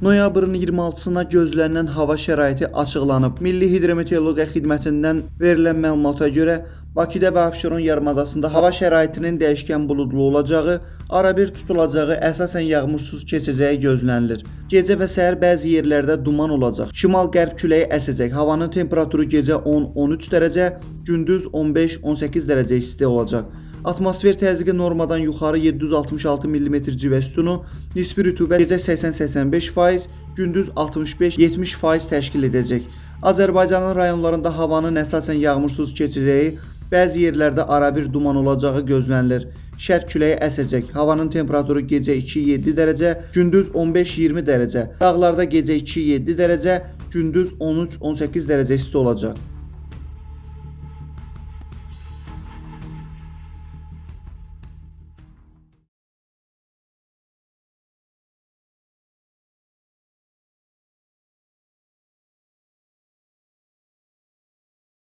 Noyabrın 26-sına gözlənilən hava şəraiti açıqlanıb. Milli Hidrometeorologiya Xidmətindən verilən məlumata görə Bakıda və Abşeron yarımadasında hava şəraitinin dəyişkən buludlu olacağı, arabir tutulacağı, əsasən yağmursuz keçəcəyi gözlənilir. Gecə və səhər bəzi yerlərdə duman olacaq. Şimal-qərb küləyi əsəcək. Havanın temperaturu gecə 10-13 dərəcə, gündüz 15-18 dərəcə isti olacaq. Atmosfer təzyiqi normadan yuxarı 766 mm civə sütunu, nisbi rütubət gecə 80-85%, gündüz 65-70% təşkil edəcək. Azərbaycanın rayonlarında havanın əsasən yağmursuz keçəcəyi, bəzi yerlərdə arabir duman olacağı gözlənilir. Şərq küləyi əsəcək. Havanın temperaturu gecə 2-7 dərəcə, gündüz 15-20 dərəcə. Dağlarda gecə 2-7 dərəcə, gündüz 13-18 dərəcə isti olacaq.